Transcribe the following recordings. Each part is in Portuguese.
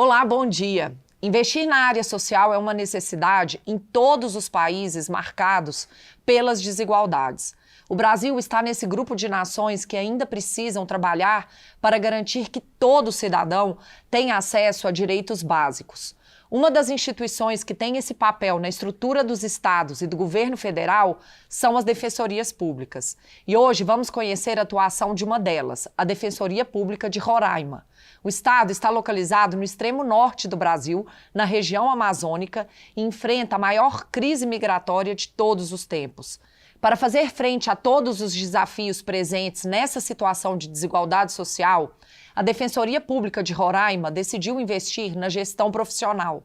Olá, bom dia. Investir na área social é uma necessidade em todos os países marcados pelas desigualdades. O Brasil está nesse grupo de nações que ainda precisam trabalhar para garantir que todo cidadão tenha acesso a direitos básicos. Uma das instituições que tem esse papel na estrutura dos estados e do governo federal são as defensorias públicas. E hoje vamos conhecer a atuação de uma delas, a Defensoria Pública de Roraima. O estado está localizado no extremo norte do Brasil, na região amazônica, e enfrenta a maior crise migratória de todos os tempos. Para fazer frente a todos os desafios presentes nessa situação de desigualdade social, a Defensoria Pública de Roraima decidiu investir na gestão profissional.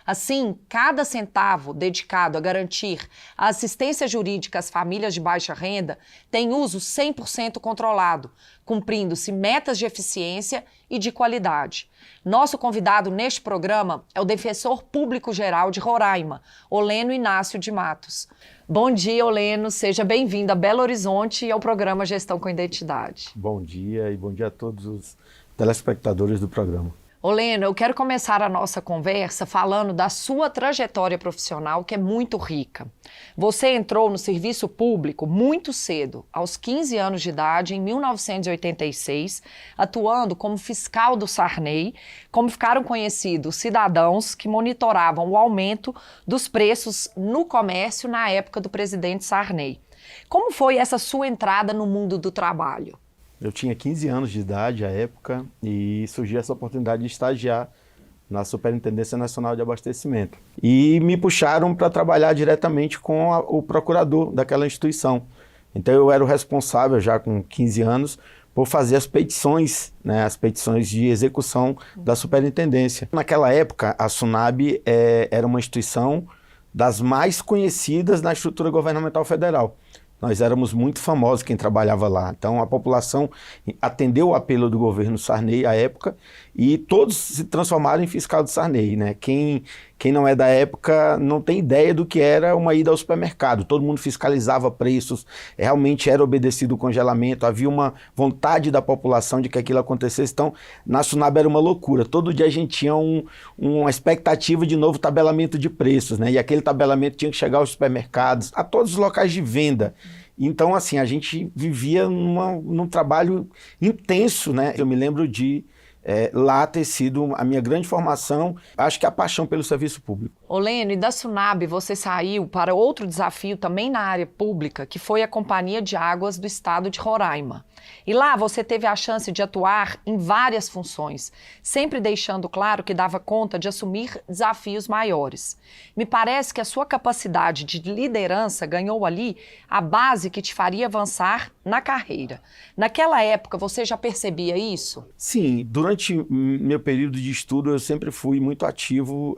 Assim, cada centavo dedicado a garantir a assistência jurídica às famílias de baixa renda tem uso 100% controlado, cumprindo-se metas de eficiência e de qualidade. Nosso convidado neste programa é o Defensor Público Geral de Roraima, Oleno Inácio de Matos. Bom dia, Oleno. Seja bem-vindo a Belo Horizonte e ao programa Gestão com Identidade. Bom dia e bom dia a todos os telespectadores do programa. Oleno, eu quero começar a nossa conversa falando da sua trajetória profissional, que é muito rica. Você entrou no serviço público muito cedo, aos 15 anos de idade, em 1986, atuando como fiscal do Sarney, como ficaram conhecidos cidadãos que monitoravam o aumento dos preços no comércio na época do presidente Sarney. Como foi essa sua entrada no mundo do trabalho? Eu tinha 15 anos de idade à época e surgiu essa oportunidade de estagiar na Superintendência Nacional de Abastecimento. E me puxaram para trabalhar diretamente com o procurador daquela instituição. Então eu era o responsável, já com 15 anos, por fazer as petições, as petições de execução da superintendência. Naquela época, a SUNAB era uma instituição das mais conhecidas na estrutura governamental federal. Nós éramos muito famosos quem trabalhava lá. Então a população atendeu o apelo do governo Sarney à época e todos se transformaram em fiscal do Sarney, né? Quem não é da época não tem ideia do que era uma ida ao supermercado. Todo mundo fiscalizava preços, realmente era obedecido o congelamento, havia uma vontade da população de que aquilo acontecesse. Então, na SUNAB era uma loucura. Todo dia a gente tinha uma expectativa de novo tabelamento de preços, né? E aquele tabelamento tinha que chegar aos supermercados, a todos os locais de venda. Então, assim, a gente vivia num trabalho intenso, né? Eu me lembro de lá ter sido a minha grande formação, acho que a paixão pelo serviço público. Oleno, e da SUNAB você saiu para outro desafio também na área pública, que foi a Companhia de Águas do Estado de Roraima. E lá você teve a chance de atuar em várias funções, sempre deixando claro que dava conta de assumir desafios maiores. Me parece que a sua capacidade de liderança ganhou ali a base que te faria avançar na carreira. Naquela época você já percebia isso? Sim, durante meu período de estudo eu sempre fui muito ativo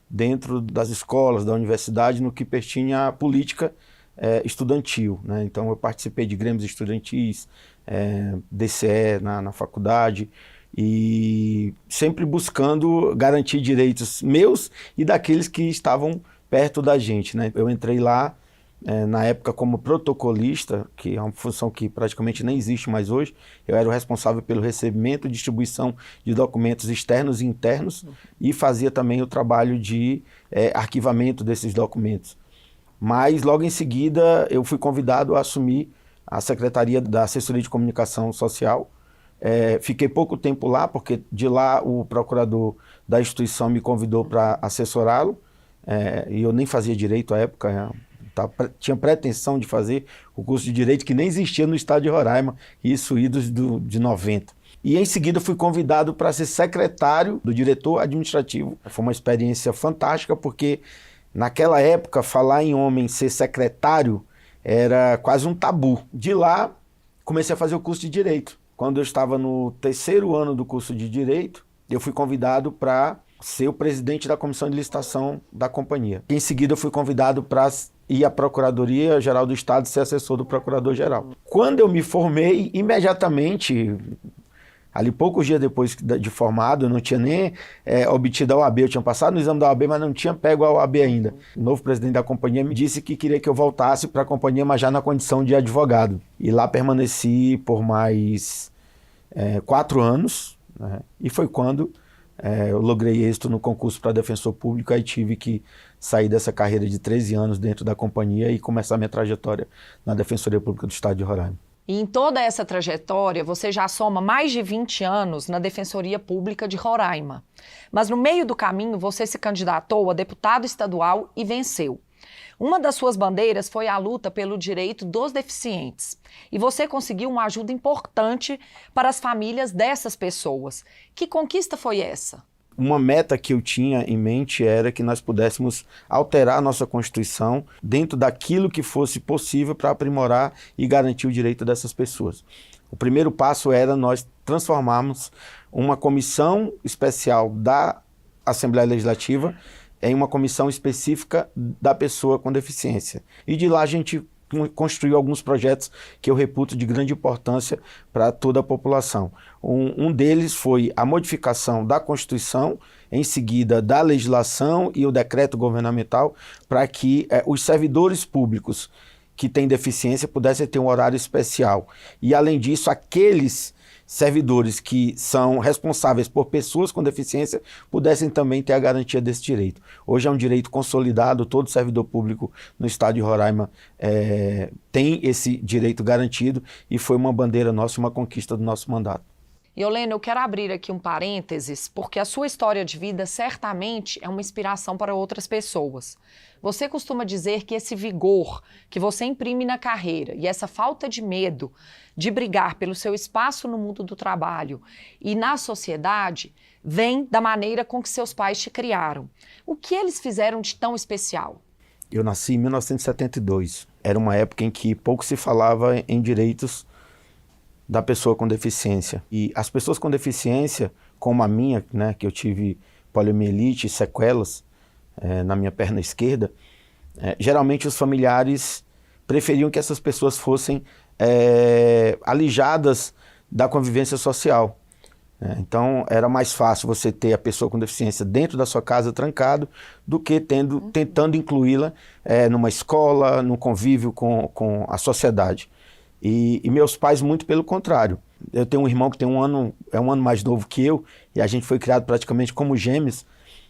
dentro das escolas, da universidade, no que pertinha à política estudantil, né? Então eu participei de grêmios estudantis, DCE na faculdade, e sempre buscando garantir direitos meus e daqueles que estavam perto da gente, né? Eu entrei lá na época como protocolista, que é uma função que praticamente nem existe mais hoje. Eu era o responsável pelo recebimento e distribuição de documentos externos e internos e fazia também o trabalho de arquivamento desses documentos. Mas logo em seguida eu fui convidado a assumir a Secretaria da Assessoria de Comunicação Social. Fiquei pouco tempo lá, porque de lá o procurador da instituição me convidou para assessorá-lo, e eu nem fazia direito à época, tinha pretensão de fazer o curso de Direito que nem existia no estado de Roraima, isso idos de 90. E em seguida fui convidado para ser secretário do diretor administrativo. Foi uma experiência fantástica, porque naquela época falar em homem ser secretário era quase um tabu. De lá comecei a fazer o curso de Direito. Quando eu estava no 3º ano do curso de Direito, eu fui convidado para ser o presidente da comissão de licitação da companhia. Em seguida eu fui convidado para ir à Procuradoria-Geral do Estado ser assessor do Procurador-Geral. Quando eu me formei, imediatamente, ali poucos dias depois de formado, eu não tinha nem obtido a OAB, eu tinha passado no exame da OAB, mas não tinha pego a OAB ainda. O novo presidente da companhia me disse que queria que eu voltasse para a companhia, mas já na condição de advogado. E lá permaneci por mais 4 anos, né? E foi quando eu logrei êxito no concurso para defensor público, aí tive que sair dessa carreira de 13 anos dentro da companhia e começar minha trajetória na Defensoria Pública do Estado de Roraima. E em toda essa trajetória, você já soma mais de 20 anos na Defensoria Pública de Roraima. Mas no meio do caminho, você se candidatou a deputado estadual e venceu. Uma das suas bandeiras foi a luta pelo direito dos deficientes. E você conseguiu uma ajuda importante para as famílias dessas pessoas. Que conquista foi essa? Uma meta que eu tinha em mente era que nós pudéssemos alterar a nossa Constituição dentro daquilo que fosse possível para aprimorar e garantir o direito dessas pessoas. O primeiro passo era nós transformarmos uma comissão especial da Assembleia Legislativa em uma comissão específica da pessoa com deficiência. E de lá a gente construiu alguns projetos que eu reputo de grande importância para toda a população. Um deles foi a modificação da Constituição, em seguida da legislação e o decreto governamental, para que os servidores públicos que têm deficiência pudessem ter um horário especial. E, além disso, aqueles servidores que são responsáveis por pessoas com deficiência pudessem também ter a garantia desse direito. Hoje é um direito consolidado, todo servidor público no estado de Roraima tem esse direito garantido e foi uma bandeira nossa, uma conquista do nosso mandato. E, Oleno, eu quero abrir aqui um parênteses, porque a sua história de vida certamente é uma inspiração para outras pessoas. Você costuma dizer que esse vigor que você imprime na carreira e essa falta de medo de brigar pelo seu espaço no mundo do trabalho e na sociedade vem da maneira com que seus pais te criaram. O que eles fizeram de tão especial? Eu nasci em 1972. Era uma época em que pouco se falava em direitos da pessoa com deficiência. E as pessoas com deficiência, como a minha, né, que eu tive poliomielite e sequelas na minha perna esquerda, geralmente os familiares preferiam que essas pessoas fossem alijadas da convivência social. Então era mais fácil você ter a pessoa com deficiência dentro da sua casa trancado do que tentando incluí-la numa escola, num convívio com a sociedade. E meus pais muito pelo contrário. Eu tenho um irmão que tem um ano mais novo que eu, e a gente foi criado praticamente como gêmeos,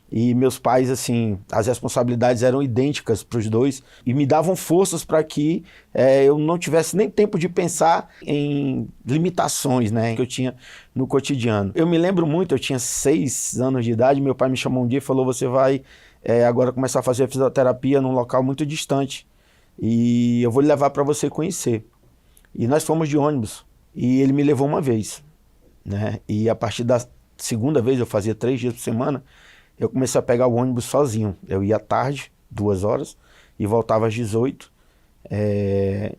e meus pais, assim, as responsabilidades eram idênticas para os dois, e me davam forças para que eu não tivesse nem tempo de pensar em limitações, né, que eu tinha no cotidiano. Eu me lembro muito, eu tinha 6 anos de idade, meu pai me chamou um dia e falou: você vai agora começar a fazer fisioterapia num local muito distante, e eu vou lhe levar para você conhecer. E nós fomos de ônibus, e ele me levou uma vez, né? E a partir da segunda vez, eu fazia 3 dias por semana, eu comecei a pegar o ônibus sozinho. Eu ia à tarde, 2 horas, e voltava às 18.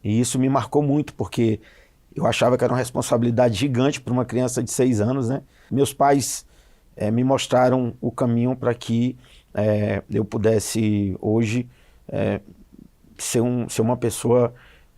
E isso me marcou muito, porque eu achava que era uma responsabilidade gigante para uma criança de 6 anos, né? Meus pais me mostraram o caminho para que eu pudesse hoje ser uma pessoa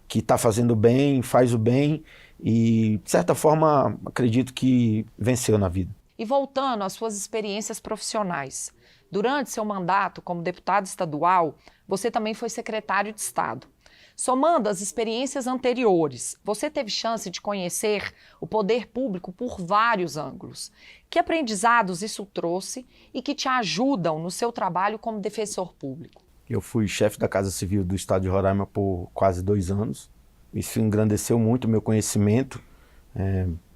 que está fazendo bem, faz o bem e, de certa forma, acredito que venceu na vida. E voltando às suas experiências profissionais, durante seu mandato como deputado estadual, você também foi secretário de Estado. Somando as experiências anteriores, você teve chance de conhecer o poder público por vários ângulos. Que aprendizados isso trouxe e que te ajudam no seu trabalho como defensor público? Eu fui chefe da Casa Civil do Estado de Roraima por quase 2 anos. Isso engrandeceu muito o meu conhecimento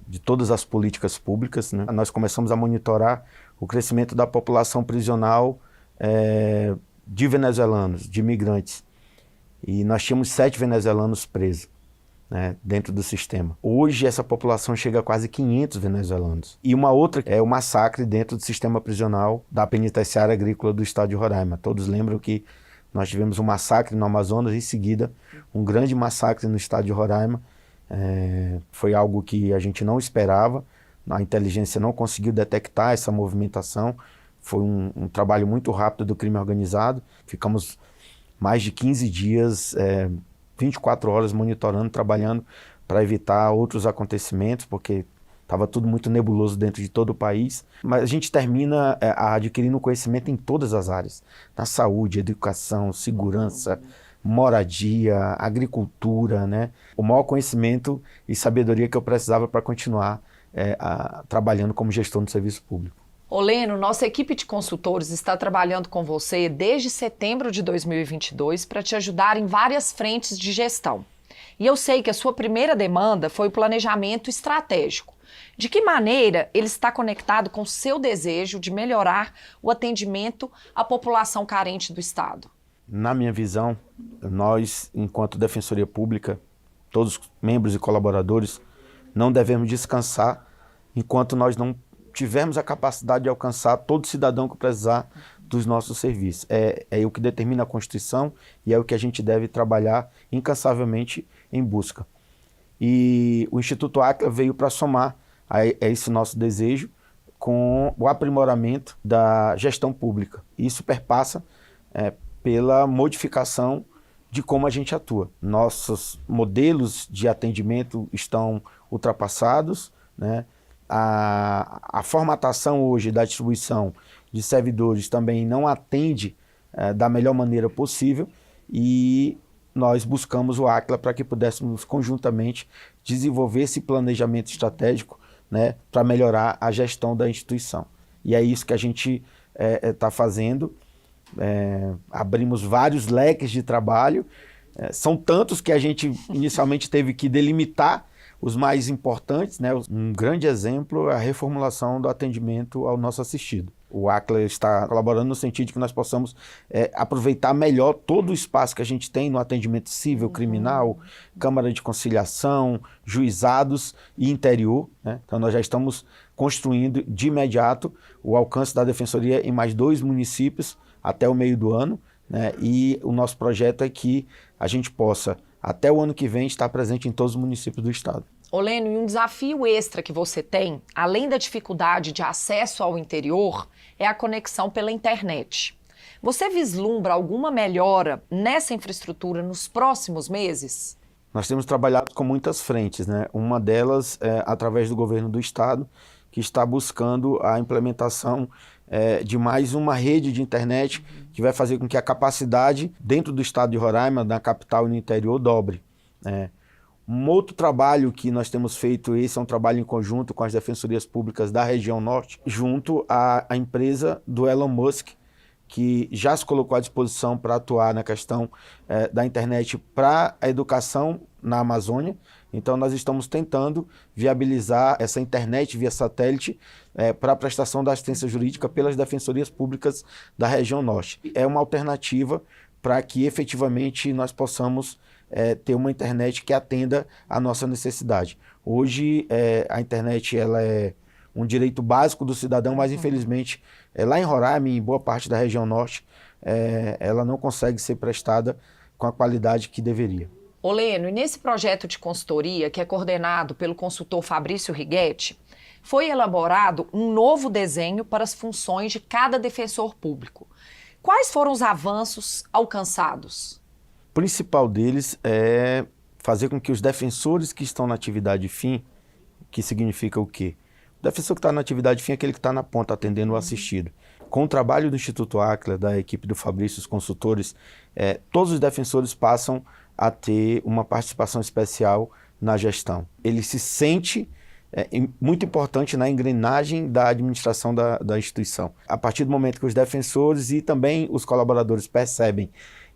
de todas as políticas públicas, né? Nós começamos a monitorar o crescimento da população prisional de venezuelanos, de imigrantes. E nós tínhamos 7 venezuelanos presos, né, dentro do sistema. Hoje essa população chega a quase 500 venezuelanos. E uma outra é o massacre dentro do sistema prisional da Penitenciária Agrícola do Estado de Roraima. Todos lembram que nós tivemos um massacre no Amazonas, em seguida um grande massacre no estado de Roraima. Foi algo que a gente não esperava, a inteligência não conseguiu detectar essa movimentação. Foi um trabalho muito rápido do crime organizado. Ficamos mais de 15 dias, 24 horas monitorando, trabalhando para evitar outros acontecimentos, porque estava tudo muito nebuloso dentro de todo o país. Mas a gente termina adquirindo conhecimento em todas as áreas. Na saúde, educação, segurança, moradia, agricultura, né? O maior conhecimento e sabedoria que eu precisava para continuar trabalhando como gestor do serviço público. Oleno, nossa equipe de consultores está trabalhando com você desde setembro de 2022 para te ajudar em várias frentes de gestão. E eu sei que a sua primeira demanda foi o planejamento estratégico. De que maneira ele está conectado com o seu desejo de melhorar o atendimento à população carente do Estado? Na minha visão, nós, enquanto Defensoria Pública, todos os membros e colaboradores, não devemos descansar enquanto nós não tivermos a capacidade de alcançar todo cidadão que precisar dos nossos serviços. É o que determina a Constituição e é o que a gente deve trabalhar incansavelmente em busca. E o Instituto Áquila veio para somar a esse nosso desejo com o aprimoramento da gestão pública. Isso perpassa pela modificação de como a gente atua. Nossos modelos de atendimento estão ultrapassados, né? A formatação hoje da distribuição de servidores também não atende da melhor maneira possível e nós buscamos o Áquila para que pudéssemos conjuntamente desenvolver esse planejamento estratégico, né, para melhorar a gestão da instituição. E é isso que a gente está fazendo. Abrimos vários leques de trabalho, são tantos que a gente inicialmente teve que delimitar os mais importantes, né? Um grande exemplo é a reformulação do atendimento ao nosso assistido. O Áquila está colaborando no sentido de que nós possamos aproveitar melhor todo o espaço que a gente tem no atendimento civil, criminal, Câmara de Conciliação, juizados e interior, né? Então nós já estamos construindo de imediato o alcance da Defensoria em mais 2 municípios até o meio do ano, né? E o nosso projeto é que a gente possa, até o ano que vem, estar presente em todos os municípios do estado. Oleno, e um desafio extra que você tem, além da dificuldade de acesso ao interior, é a conexão pela internet. Você vislumbra alguma melhora nessa infraestrutura nos próximos meses? Nós temos trabalhado com muitas frentes, né? Uma delas é através do governo do estado, que está buscando a implementação de mais uma rede de internet que vai fazer com que a capacidade dentro do estado de Roraima, na capital e no interior, dobre. Um outro trabalho que nós temos feito, esse é um trabalho em conjunto com as defensorias públicas da região norte, junto à empresa do Elon Musk, que já se colocou à disposição para atuar na questão da internet para a educação na Amazônia. Então nós estamos tentando viabilizar essa internet via satélite para a prestação da assistência jurídica pelas defensorias públicas da região norte. É uma alternativa para que efetivamente nós possamos ter uma internet que atenda à nossa necessidade. Hoje a internet ela é um direito básico do cidadão, mas infelizmente lá em Roraima, em boa parte da região norte, ela não consegue ser prestada com a qualidade que deveria. Oleno, e nesse projeto de consultoria, que é coordenado pelo consultor Fabrício Righetti, foi elaborado um novo desenho para as funções de cada defensor público. Quais foram os avanços alcançados? O principal deles é fazer com que os defensores que estão na atividade fim, que significa o quê? O defensor que está na atividade fim é aquele que está na ponta atendendo o assistido. Com o trabalho do Instituto Áquila, da equipe do Fabrício, os consultores, todos os defensores passam a ter uma participação especial na gestão. Ele se sente muito importante na engrenagem da administração da instituição. A partir do momento que os defensores e também os colaboradores percebem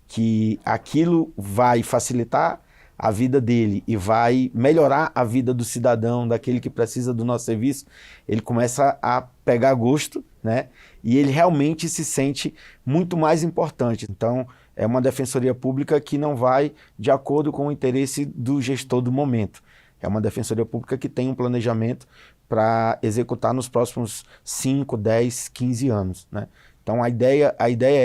que aquilo vai facilitar a vida dele e vai melhorar a vida do cidadão, daquele que precisa do nosso serviço, ele começa a pegar gosto, né? E ele realmente se sente muito mais importante. Então, é uma defensoria pública que não vai de acordo com o interesse do gestor do momento. É uma defensoria pública que tem um planejamento para executar nos próximos 5, 10, 15 anos, né? Então, a ideia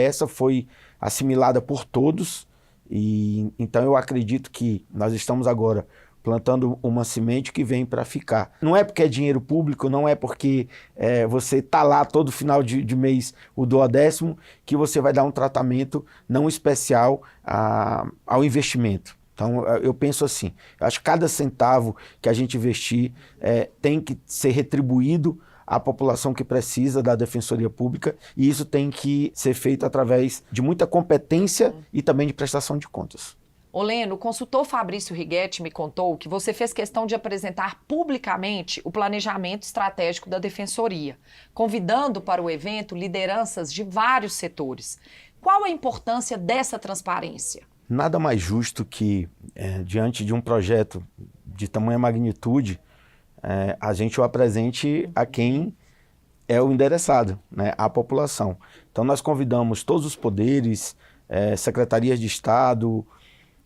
essa foi assimilada por todos, e então eu acredito que nós estamos agora plantando uma semente que vem para ficar. Não é porque é dinheiro público, não é porque você está lá todo final de mês, o 10º, que você vai dar um tratamento não especial ao investimento. Então eu penso assim, eu acho que cada centavo que a gente investir tem que ser retribuído à população que precisa da Defensoria Pública, e isso tem que ser feito através de muita competência e também de prestação de contas. Oleno, o consultor Fabrício Righetti me contou que você fez questão de apresentar publicamente o planejamento estratégico da Defensoria, convidando para o evento lideranças de vários setores. Qual a importância dessa transparência? Nada mais justo que, diante de um projeto de tamanha magnitude, a gente o apresente a quem é o interessado, né, a população. Então nós convidamos todos os poderes, secretarias de Estado,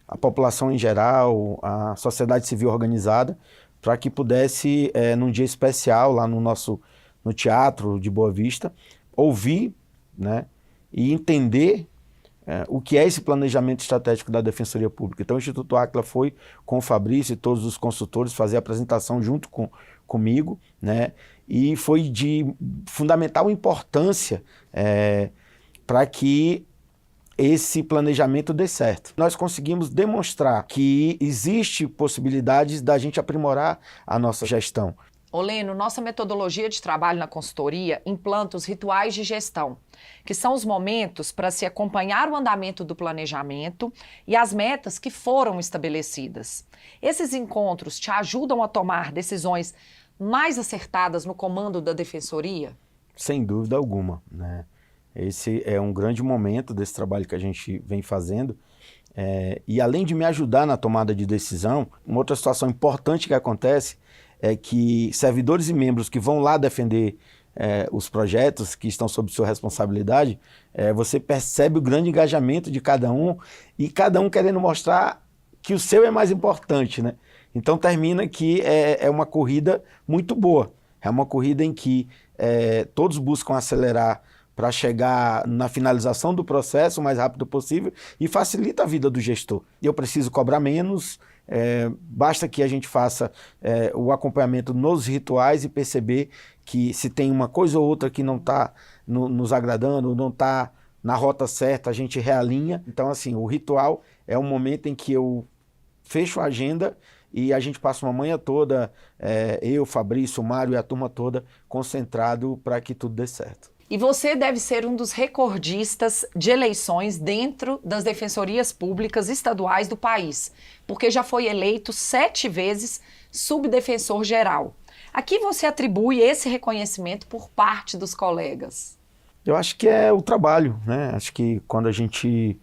a população em geral, a sociedade civil organizada, para que pudesse, num dia especial lá no Teatro de Boa Vista, ouvir, né, e entender o que é esse planejamento estratégico da Defensoria Pública. Então o Instituto Àquila foi com o Fabrício e todos os consultores fazer a apresentação junto comigo, né, e foi de fundamental importância para que esse planejamento dê certo. Nós conseguimos demonstrar que existe possibilidades da gente aprimorar a nossa gestão. Oleno, nossa metodologia de trabalho na consultoria implanta os rituais de gestão, que são os momentos para se acompanhar o andamento do planejamento e as metas que foram estabelecidas. Esses encontros te ajudam a tomar decisões mais acertadas no comando da Defensoria? Sem dúvida alguma, né? Esse é um grande momento desse trabalho que a gente vem fazendo. E além de me ajudar na tomada de decisão, uma outra situação importante que acontece é que servidores e membros que vão lá defender os projetos que estão sob sua responsabilidade, você percebe o grande engajamento de cada um e cada um querendo mostrar que o seu é mais importante, né? Então termina que é uma corrida muito boa. É uma corrida em que todos buscam acelerar para chegar na finalização do processo o mais rápido possível e facilita a vida do gestor. Eu preciso cobrar menos, basta que a gente faça o acompanhamento nos rituais e perceber que se tem uma coisa ou outra que não está nos agradando, não está na rota certa, a gente realinha. Então, assim, o ritual é um momento em que eu fecho a agenda e a gente passa uma manhã toda, eu, Fabrício, Mário e a turma toda, concentrado para que tudo dê certo. E você deve ser um dos recordistas de eleições dentro das defensorias públicas estaduais do país, porque já foi eleito 7 vezes subdefensor geral. A que você atribui esse reconhecimento por parte dos colegas? Eu acho que é o trabalho, né? Acho que quando a gente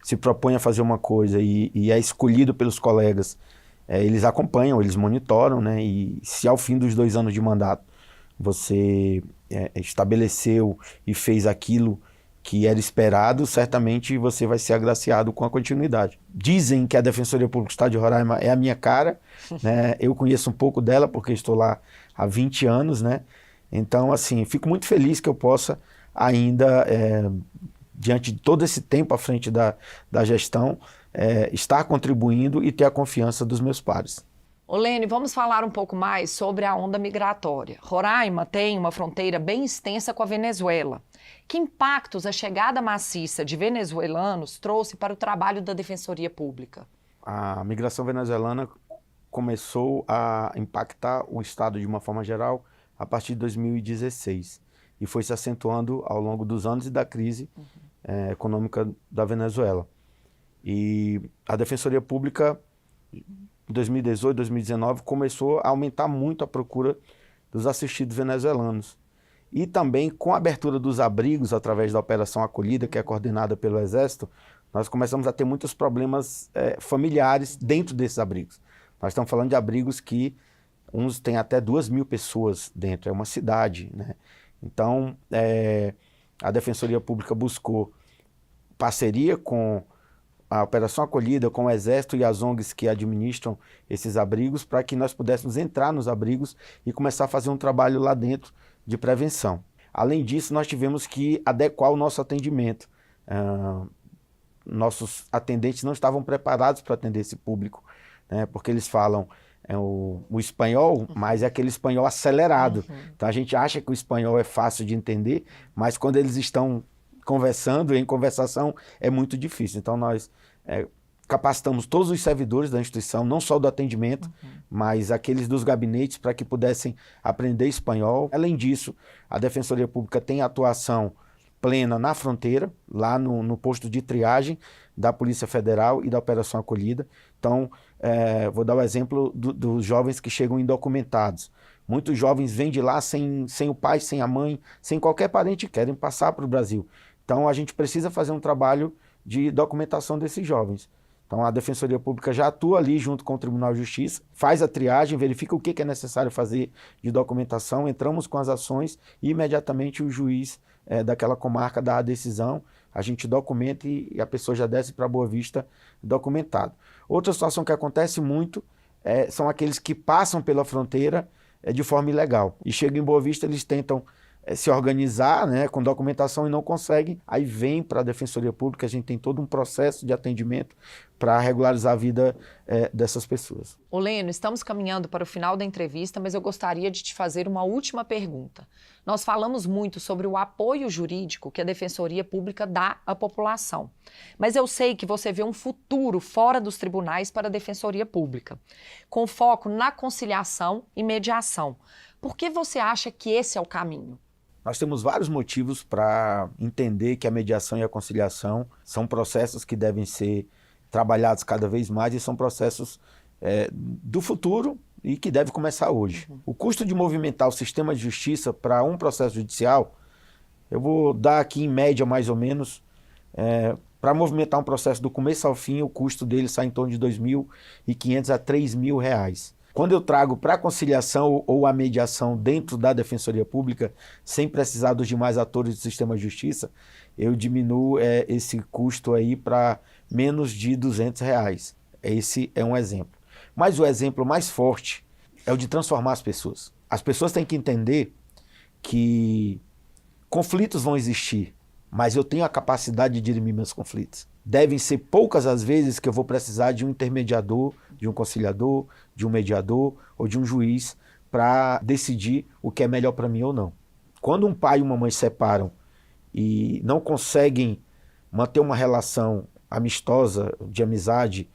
se propõe a fazer uma coisa e é escolhido pelos colegas, eles acompanham, eles monitoram, né? E se ao fim dos 2 anos de mandato você estabeleceu e fez aquilo que era esperado, certamente você vai ser agraciado com a continuidade. Dizem que a Defensoria Pública do Estado de Roraima é a minha cara, né? Eu conheço um pouco dela porque estou lá há 20 anos, né? Então, assim, fico muito feliz que eu possa ainda, diante de todo esse tempo à frente da gestão, estar contribuindo e ter a confiança dos meus pares. Olene, vamos falar um pouco mais sobre a onda migratória. Roraima tem uma fronteira bem extensa com a Venezuela. Que impactos a chegada maciça de venezuelanos trouxe para o trabalho da Defensoria Pública? A migração venezuelana começou a impactar o Estado de uma forma geral a partir de 2016 e foi se acentuando ao longo dos anos e da crise econômica da Venezuela. E a Defensoria Pública, em 2018, 2019, começou a aumentar muito a procura dos assistidos venezuelanos. E também com a abertura dos abrigos, através da Operação Acolhida, que é coordenada pelo Exército, nós começamos a ter muitos problemas familiares dentro desses abrigos. Nós estamos falando de abrigos que uns têm até 2.000 pessoas dentro, é uma cidade, né? Então, a Defensoria Pública buscou parceria com a Operação Acolhida, com o Exército e as ONGs que administram esses abrigos, para que nós pudéssemos entrar nos abrigos e começar a fazer um trabalho lá dentro de prevenção. Além disso, nós tivemos que adequar o nosso atendimento. Nossos atendentes não estavam preparados para atender esse público, né, porque eles falam o espanhol, mas é aquele espanhol acelerado. Então a gente acha que o espanhol é fácil de entender, mas quando eles estão conversando, em conversação, é muito difícil. Então nós capacitamos todos os servidores da instituição, não só do atendimento, mas aqueles dos gabinetes, para que pudessem aprender espanhol. Além disso, a Defensoria Pública tem atuação plena na fronteira, lá no posto de triagem da Polícia Federal e da Operação Acolhida. Então, vou dar o exemplo dos jovens que chegam indocumentados. Muitos jovens vêm de lá sem o pai, sem a mãe, sem qualquer parente, querem passar para o Brasil. Então, a gente precisa fazer um trabalho de documentação desses jovens. Então, a Defensoria Pública já atua ali junto com o Tribunal de Justiça, faz a triagem, verifica o que é necessário fazer de documentação, entramos com as ações e imediatamente o juiz daquela comarca dá a decisão, a gente documenta e a pessoa já desce para Boa Vista documentado. Outra situação que acontece muito são aqueles que passam pela fronteira de forma ilegal e chegam em Boa Vista, eles tentam se organizar, né, com documentação e não conseguem, aí vem para a Defensoria Pública, a gente tem todo um processo de atendimento para regularizar a vida dessas pessoas. Oleno, estamos caminhando para o final da entrevista, mas eu gostaria de te fazer uma última pergunta. Nós falamos muito sobre o apoio jurídico que a Defensoria Pública dá à população, mas eu sei que você vê um futuro fora dos tribunais para a Defensoria Pública, com foco na conciliação e mediação. Por que você acha que esse é o caminho? Nós temos vários motivos para entender que a mediação e a conciliação são processos que devem ser trabalhados cada vez mais e são processos do futuro e que devem começar hoje. O custo de movimentar o sistema de justiça para um processo judicial, eu vou dar aqui em média mais ou menos, para movimentar um processo do começo ao fim, o custo dele sai em torno de R$ 2.500 a R$ 3.000. Quando eu trago para a conciliação ou a mediação dentro da Defensoria Pública, sem precisar dos demais atores do sistema de justiça, eu diminuo esse custo aí para menos de R$ 200. Esse é um exemplo. Mas o exemplo mais forte é o de transformar as pessoas. As pessoas têm que entender que conflitos vão existir, mas eu tenho a capacidade de dirimir meus conflitos. Devem ser poucas as vezes que eu vou precisar de um intermediador, de um conciliador, de um mediador ou de um juiz para decidir o que é melhor para mim ou não. Quando um pai e uma mãe se separam e não conseguem manter uma relação amistosa, de amizade,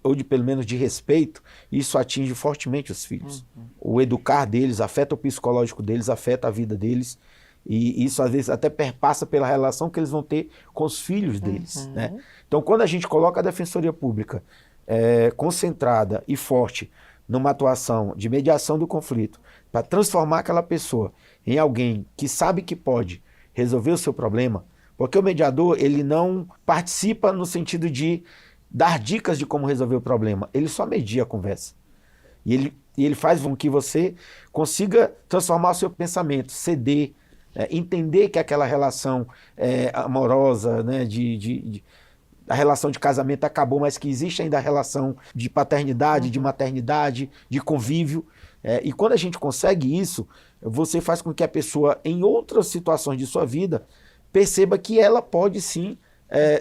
ou de pelo menos de respeito, isso atinge fortemente os filhos. O educar deles afeta o psicológico deles, afeta a vida deles, e isso às vezes até perpassa pela relação que eles vão ter com os filhos deles. Né? Então, quando a gente coloca a Defensoria Pública concentrada e forte numa atuação de mediação do conflito, para transformar aquela pessoa em alguém que sabe que pode resolver o seu problema, porque o mediador ele não participa no sentido de dar dicas de como resolver o problema, ele só media a conversa. E ele faz com que você consiga transformar o seu pensamento, ceder, entender que aquela relação amorosa, né, a relação de casamento acabou, mas que existe ainda a relação de paternidade, de maternidade, de convívio. E quando a gente consegue isso, você faz com que a pessoa, em outras situações de sua vida, perceba que ela pode sim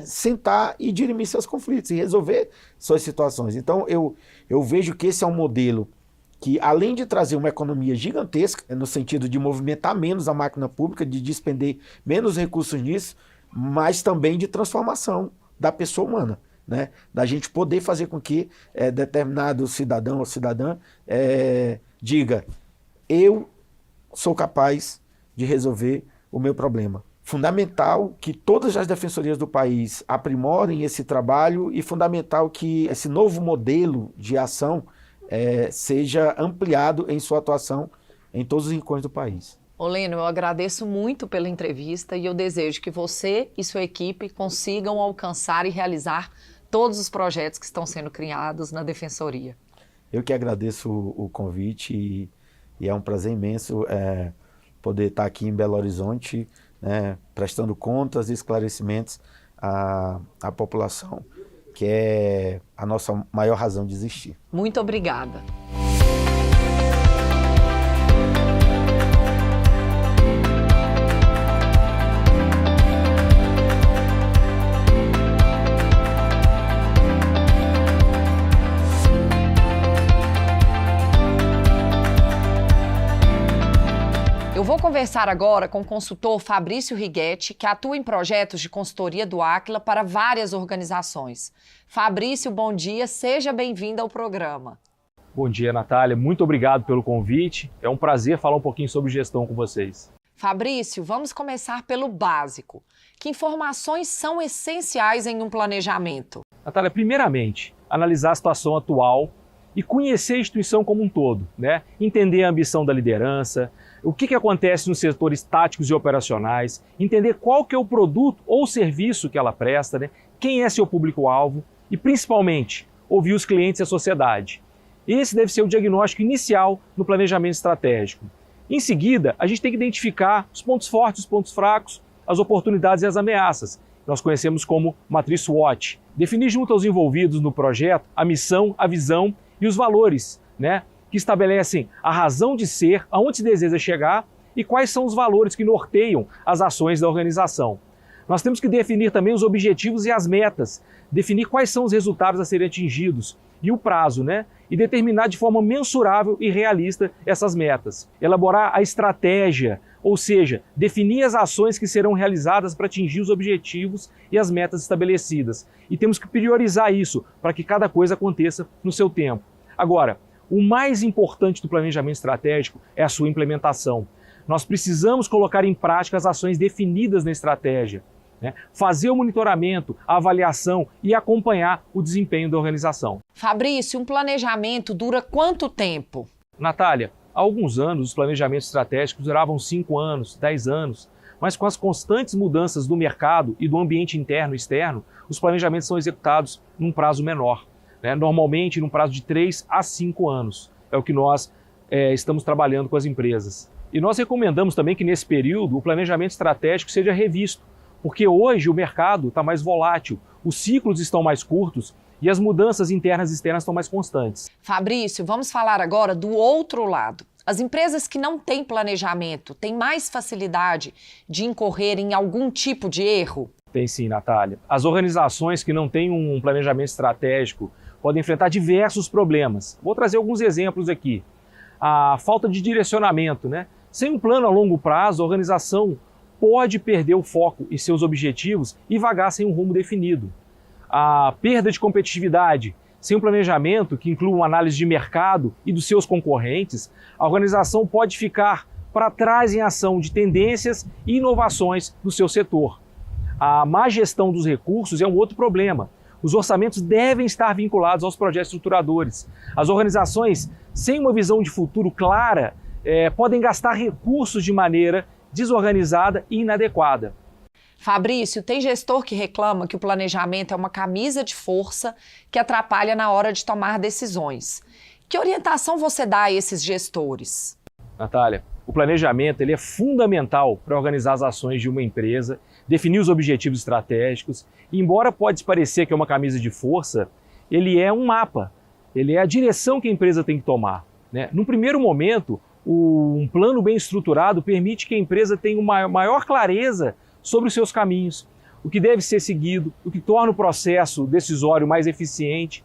sentar e dirimir seus conflitos e resolver suas situações. Então eu vejo que esse é um modelo que, além de trazer uma economia gigantesca, no sentido de movimentar menos a máquina pública, de despender menos recursos nisso, mas também de transformação da pessoa humana, né? Da gente poder fazer com que determinado cidadão ou cidadã diga, eu sou capaz de resolver o meu problema. Fundamental que todas as defensorias do país aprimorem esse trabalho e fundamental que esse novo modelo de ação seja ampliado em sua atuação em todos os rincões do país. Oleno, eu agradeço muito pela entrevista e eu desejo que você e sua equipe consigam alcançar e realizar todos os projetos que estão sendo criados na Defensoria. Eu que agradeço o convite e é um prazer imenso poder estar aqui em Belo Horizonte, né, prestando contas e esclarecimentos à população, que é a nossa maior razão de existir. Muito obrigada. Eu vou conversar agora com o consultor Fabrício Righetti, que atua em projetos de consultoria do Àquila para várias organizações. Fabrício, bom dia, seja bem-vindo ao programa. Bom dia, Natália, muito obrigado pelo convite. É um prazer falar um pouquinho sobre gestão com vocês. Fabrício, vamos começar pelo básico. Que informações são essenciais em um planejamento? Natália, primeiramente, analisar a situação atual e conhecer a instituição como um todo, né? Entender a ambição da liderança, o que acontece nos setores táticos e operacionais, entender qual que é o produto ou serviço que ela presta, né? Quem é seu público-alvo e, principalmente, ouvir os clientes e a sociedade. Esse deve ser o diagnóstico inicial no planejamento estratégico. Em seguida, a gente tem que identificar os pontos fortes, os pontos fracos, as oportunidades e as ameaças. Nós conhecemos como matriz SWOT. Definir junto aos envolvidos no projeto a missão, a visão e os valores, né, que estabelecem a razão de ser, aonde se deseja chegar e quais são os valores que norteiam as ações da organização. Nós temos que definir também os objetivos e as metas, definir quais são os resultados a serem atingidos e o prazo, né? E determinar de forma mensurável e realista essas metas. Elaborar a estratégia, ou seja, definir as ações que serão realizadas para atingir os objetivos e as metas estabelecidas. E temos que priorizar isso para que cada coisa aconteça no seu tempo. Agora, o mais importante do planejamento estratégico é a sua implementação. Nós precisamos colocar em prática as ações definidas na estratégia, né? Fazer o monitoramento, a avaliação e acompanhar o desempenho da organização. Fabrício, um planejamento dura quanto tempo? Natália, há alguns anos os planejamentos estratégicos duravam 5 anos, 10 anos, mas com as constantes mudanças do mercado e do ambiente interno e externo, os planejamentos são executados num prazo menor, né? Normalmente num prazo de 3 a 5 anos. É o que nós estamos trabalhando com as empresas. E nós recomendamos também que nesse período o planejamento estratégico seja revisto, porque hoje o mercado está mais volátil, os ciclos estão mais curtos e as mudanças internas e externas estão mais constantes. Fabrício, vamos falar agora do outro lado. As empresas que não têm planejamento têm mais facilidade de incorrer em algum tipo de erro? Tem sim, Natália. As organizações que não têm um planejamento estratégico podem enfrentar diversos problemas. Vou trazer alguns exemplos aqui. A falta de direcionamento, né? Sem um plano a longo prazo, a organização pode perder o foco e seus objetivos e vagar sem um rumo definido. A perda de competitividade, sem um planejamento que inclua uma análise de mercado e dos seus concorrentes, a organização pode ficar para trás em ação de tendências e inovações do seu setor. A má gestão dos recursos é um outro problema. Os orçamentos devem estar vinculados aos projetos estruturadores. As organizações sem uma visão de futuro clara podem gastar recursos de maneira desorganizada e inadequada. Fabrício, tem gestor que reclama que o planejamento é uma camisa de força que atrapalha na hora de tomar decisões. Que orientação você dá a esses gestores? Natália, o planejamento ele é fundamental para organizar as ações de uma empresa, definir os objetivos estratégicos. E embora pode parecer que é uma camisa de força, ele é um mapa, ele é a direção que a empresa tem que tomar, né? Num primeiro momento, um plano bem estruturado permite que a empresa tenha uma maior clareza sobre os seus caminhos, o que deve ser seguido, o que torna o processo decisório mais eficiente.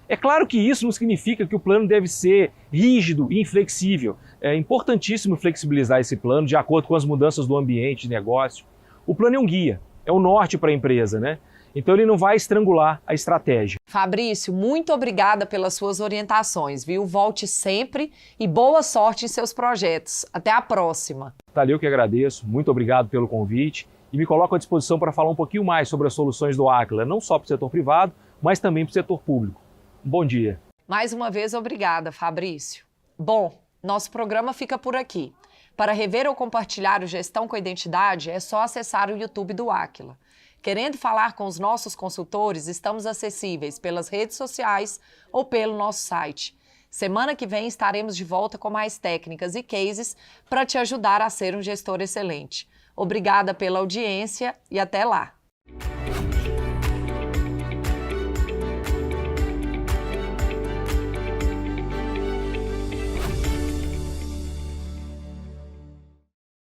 É claro que isso não significa que o plano deve ser rígido e inflexível. É importantíssimo flexibilizar esse plano de acordo com as mudanças do ambiente de negócio. O plano é um guia, é o norte para a empresa, né? Então ele não vai estrangular a estratégia. Fabrício, muito obrigada pelas suas orientações, viu? Volte sempre e boa sorte em seus projetos. Até a próxima. Tá, eu que agradeço, muito obrigado pelo convite e me coloco à disposição para falar um pouquinho mais sobre as soluções do Aquila, não só para o setor privado, mas também para o setor público. Um bom dia. Mais uma vez, obrigada, Fabrício. Bom, nosso programa fica por aqui. Para rever ou compartilhar o Gestão com Identidade, é só acessar o YouTube do Aquila. Querendo falar com os nossos consultores, estamos acessíveis pelas redes sociais ou pelo nosso site. Semana que vem estaremos de volta com mais técnicas e cases para te ajudar a ser um gestor excelente. Obrigada pela audiência e até lá!